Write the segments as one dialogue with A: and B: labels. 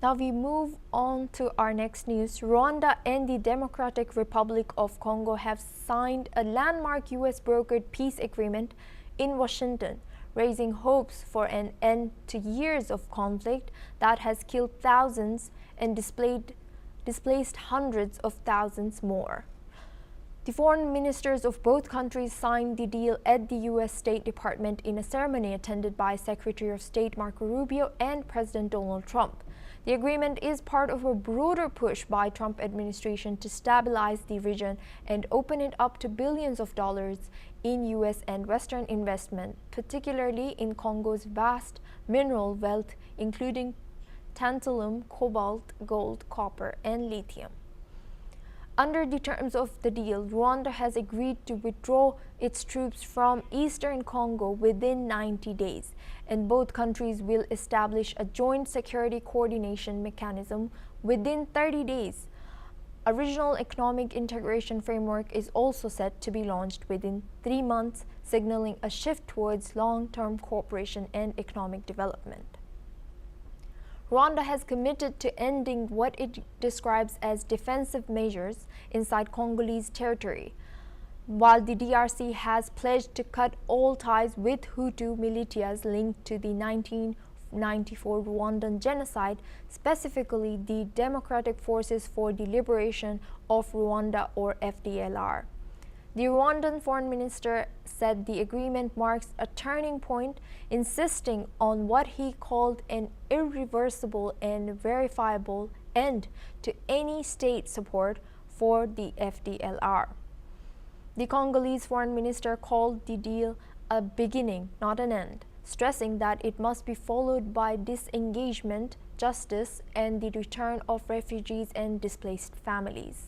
A: Now we move on to our next news. Rwanda and the Democratic Republic of Congo have signed a landmark US-brokered peace agreement in Washington, raising hopes for an end to years of conflict that has killed thousands and displaced hundreds of thousands more. The foreign ministers of both countries signed the deal at the U.S. State Department in a ceremony attended by Secretary of State Marco Rubio and President Donald Trump. The agreement is part of a broader push by Trump administration to stabilize the region and open it up to billions of dollars in U.S. and Western investment, particularly in Congo's vast mineral wealth, including tantalum, cobalt, gold, copper, and lithium. Under the terms of the deal, Rwanda has agreed to withdraw its troops from eastern Congo within 90 days, and both countries will establish a joint security coordination mechanism within 30 days. A regional economic integration framework is also set to be launched within 3 months, signaling a shift towards long-term cooperation and economic development. Rwanda has committed to ending what it describes as defensive measures inside Congolese territory, while the DRC has pledged to cut all ties with Hutu militias linked to the 1994 Rwandan genocide, specifically the Democratic Forces for the Liberation of Rwanda, or FDLR. The Rwandan foreign minister said the agreement marks a turning point, insisting on what he called an irreversible and verifiable end to any state support for the FDLR. The Congolese foreign minister called the deal a beginning, not an end, stressing that it must be followed by disengagement, justice, and the return of refugees and displaced families.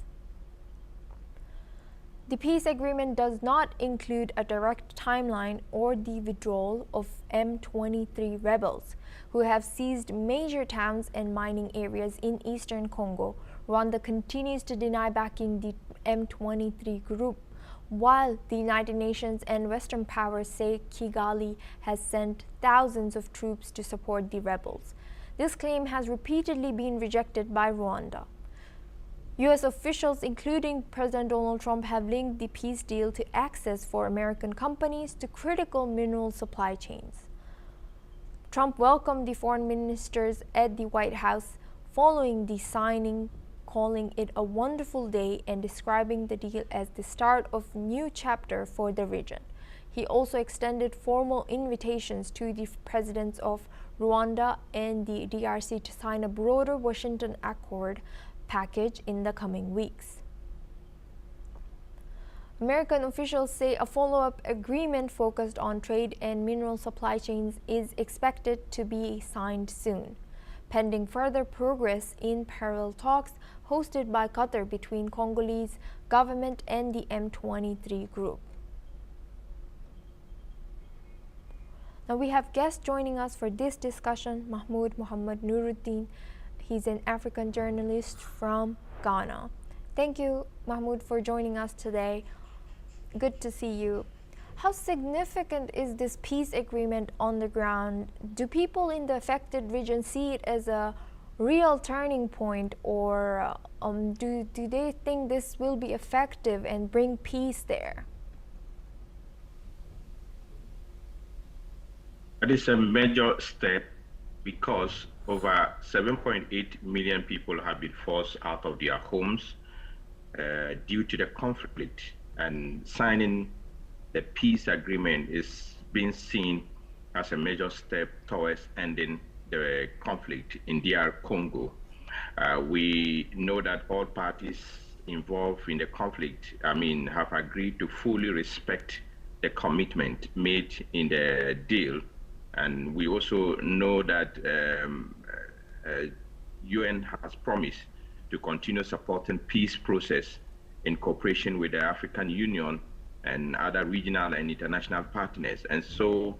A: The peace agreement does not include a direct timeline or the withdrawal of M23 rebels, who have seized major towns and mining areas in eastern Congo. Rwanda continues to deny backing the M23 group, while the United Nations and Western powers say Kigali has sent thousands of troops to support the rebels. This claim has repeatedly been rejected by Rwanda. U.S. officials, including President Donald Trump, have linked the peace deal to access for American companies to critical mineral supply chains. Trump welcomed the foreign ministers at the White House following the signing, calling it a wonderful day and describing the deal as the start of a new chapter for the region. He also extended formal invitations to the presidents of Rwanda and the DRC to sign a broader Washington Accord package in the coming weeks. American officials say a follow-up agreement focused on trade and mineral supply chains is expected to be signed soon, pending further progress in parallel talks hosted by Qatar between Congolese government and the M23 group. Now we have guests joining us for this discussion. Mahmoud Muhammad Nuruddin, he's an African journalist from Ghana. Thank you, Mahmoud, for joining us today. Good to see you. How significant is this peace agreement on the ground? Do people in the affected region see it as a real turning point, or do they think this will be effective and bring peace there?
B: It is a major step because over 7.8 million people have been forced out of their homes due to the conflict, and signing the peace agreement is being seen as a major step towards ending the conflict in DR Congo. We know that all parties involved in the conflict, have agreed to fully respect the commitment made in the deal. And we also know that UN has promised to continue supporting peace process in cooperation with the African Union and other regional and international partners. And so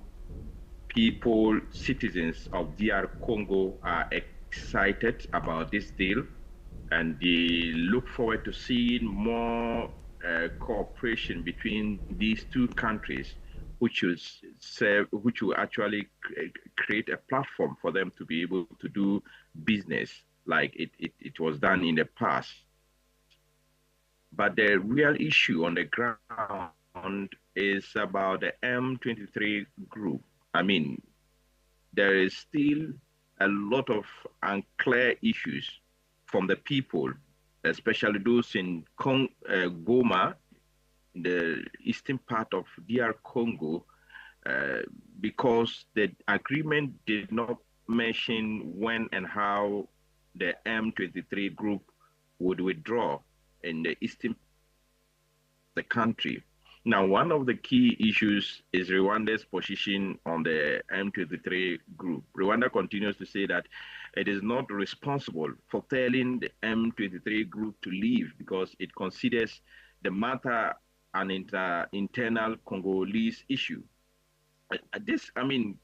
B: people, citizens of DR Congo are excited about this deal, and they look forward to seeing more cooperation between these two countries, which should serve, which will actually create a platform for them to be able to do business like it was done in the past. But the real issue on the ground is about the M23 group. I mean, there is still a lot of unclear issues from the people, especially those in Goma, in the eastern part of DR Congo, because the agreement did not mention when and how the M23 group would withdraw in the eastern the country. Now, one of the key issues is Rwanda's position on the M23 group. Rwanda continues to say that it is not responsible for telling the M23 group to leave because it considers the matter an internal Congolese issue. This,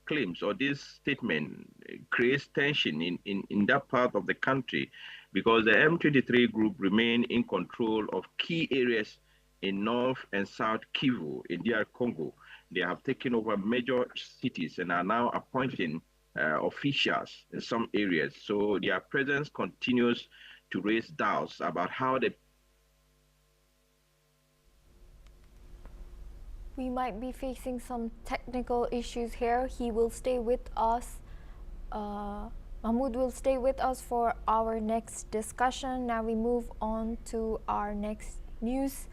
B: claims or this statement creates tension in that part of the country because the M23 group remain in control of key areas in North and South Kivu in DR Congo. They have taken over major cities and are now appointing officials in some areas. So their presence continues to raise doubts about how they.
A: We might be facing some technical issues here. He will stay with us. Mahmoud will stay with us for our next discussion. Now we move on to our next news.